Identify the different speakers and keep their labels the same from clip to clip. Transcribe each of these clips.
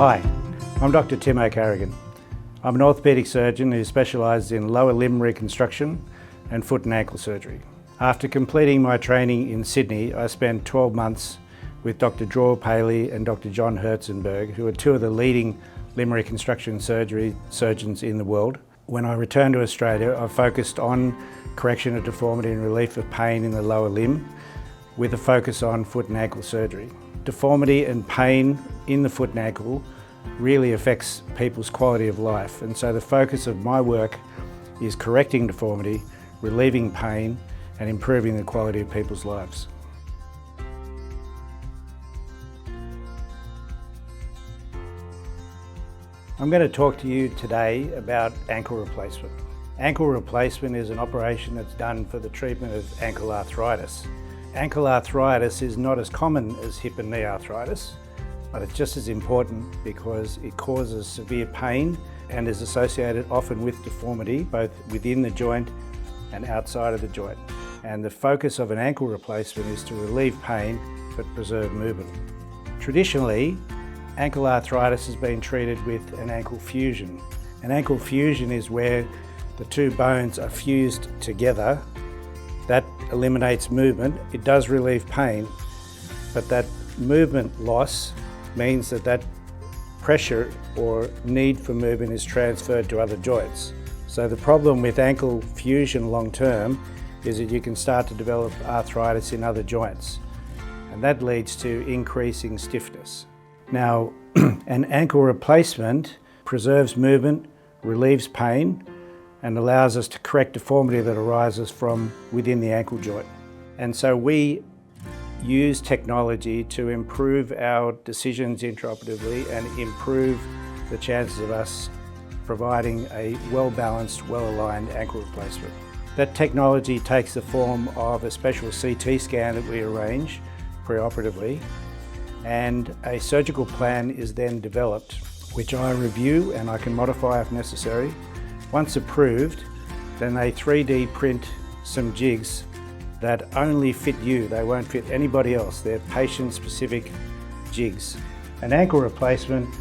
Speaker 1: Hi, I'm Dr. Tim O'Carrigan. I'm an orthopaedic surgeon who specialises in lower limb reconstruction and foot and ankle surgery. After completing my training in Sydney, I spent 12 months with Dr. Dror Paley and Dr. John Herzenberg, who are two of the leading limb reconstruction surgeons in the world. When I returned to Australia, I focused on correction of deformity and relief of pain in the lower limb, with a focus on foot and ankle surgery. Deformity and pain in the foot and ankle really affects people's quality of life, and so the focus of my work is correcting deformity, relieving pain, and improving the quality of people's lives. I'm going to talk to you today about ankle replacement. Ankle replacement is an operation that's done for the treatment of ankle arthritis. Ankle arthritis is not as common as hip and knee arthritis, but it's just as important because it causes severe pain and is associated often with deformity, both within the joint and outside of the joint. And the focus of an ankle replacement is to relieve pain but preserve movement. Traditionally, ankle arthritis has been treated with an ankle fusion. An ankle fusion is where the two bones are fused together. That eliminates movement. It does relieve pain, but that movement loss means that pressure or need for movement is transferred to other joints. So the problem with ankle fusion long term is that you can start to develop arthritis in other joints, and that leads to increasing stiffness. Now, an ankle replacement preserves movement, relieves pain, and allows us to correct deformity that arises from within the ankle joint. And so we use technology to improve our decisions intraoperatively and improve the chances of us providing a well-balanced, well-aligned ankle replacement. That technology takes the form of a special CT scan that we arrange preoperatively, and a surgical plan is then developed, which I review and I can modify if necessary. Once approved, then they 3D print some jigs that only fit you. They won't fit anybody else. They're patient-specific jigs. An ankle replacement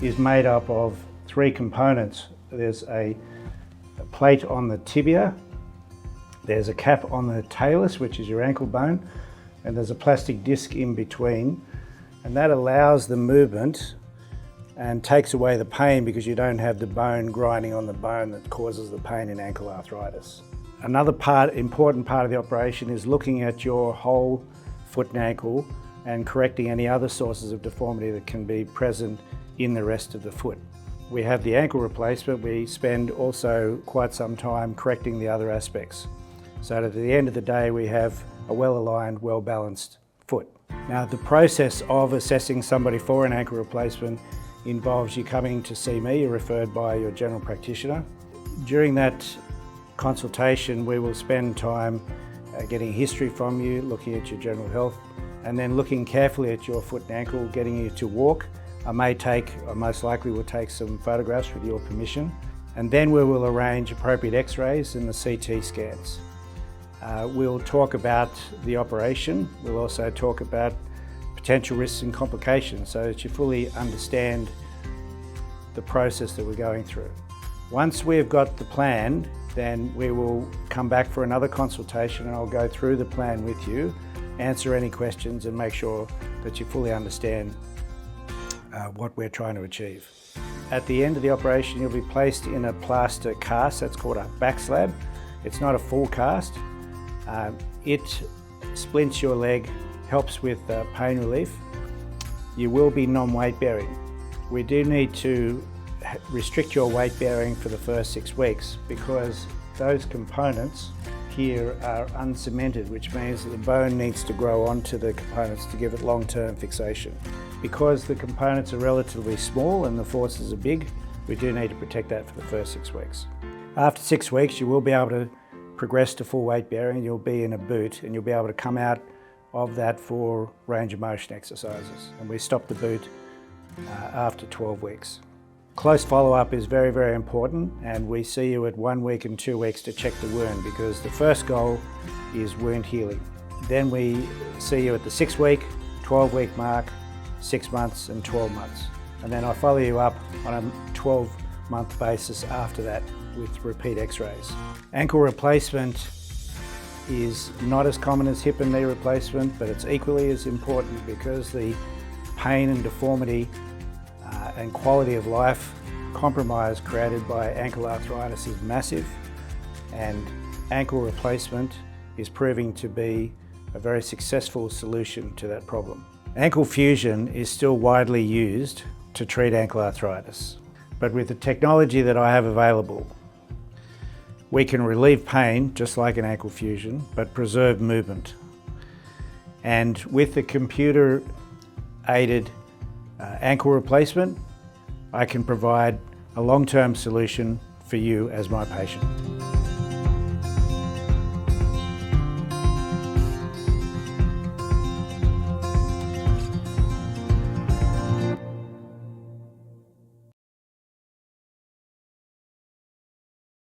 Speaker 1: is made up of three components. There's a plate on the tibia, there's a cap on the talus, which is your ankle bone, and there's a plastic disc in between, and that allows the movement and takes away the pain because you don't have the bone grinding on the bone that causes the pain in ankle arthritis. Another important part of the operation is looking at your whole foot and ankle and correcting any other sources of deformity that can be present in the rest of the foot. We have the ankle replacement. We spend also quite some time correcting the other aspects, so that at the end of the day we have a well-aligned, well-balanced foot. Now, the process of assessing somebody for an ankle replacement involves you coming to see me. You're referred by your general practitioner. During that consultation, we will spend time getting history from you, looking at your general health, and then looking carefully at your foot and ankle, getting you to walk. I most likely will take some photographs with your permission, and then we will arrange appropriate x-rays and the CT scans. We'll talk about the operation. We'll also talk about potential risks and complications so that you fully understand the process that we're going through. Once we've got the plan, then we will come back for another consultation and I'll go through the plan with you, answer any questions and make sure that you fully understand what we're trying to achieve. At the end of the operation, you'll be placed in a plaster cast. That's called a back slab. It's not a full cast. It splints your leg, helps with pain relief. You will be non-weight bearing. We do need to restrict your weight bearing for the first 6 weeks because those components here are uncemented, which means that the bone needs to grow onto the components to give it long-term fixation. Because the components are relatively small and the forces are big, we do need to protect that for the first 6 weeks. After 6 weeks, you will be able to progress to full weight bearing. You'll be in a boot and you'll be able to come out of that for range of motion exercises. And we stop the boot after 12 weeks. Close follow-up is very, very important, and we see you at 1 week and 2 weeks to check the wound because the first goal is wound healing. Then we see you at the 6 week, 12 week mark, 6 months and 12 months. and then I follow you up on a 12-month basis after that with repeat x-rays. Ankle replacement is not as common as hip and knee replacement, but it's equally as important because the pain and deformity and quality of life compromise created by ankle arthritis is massive, and ankle replacement is proving to be a very successful solution to that problem. Ankle fusion is still widely used to treat ankle arthritis, but with the technology that I have available, we can relieve pain just like an ankle fusion, but preserve movement. And with the computer-aided ankle replacement, I can provide a long-term solution for you as my patient.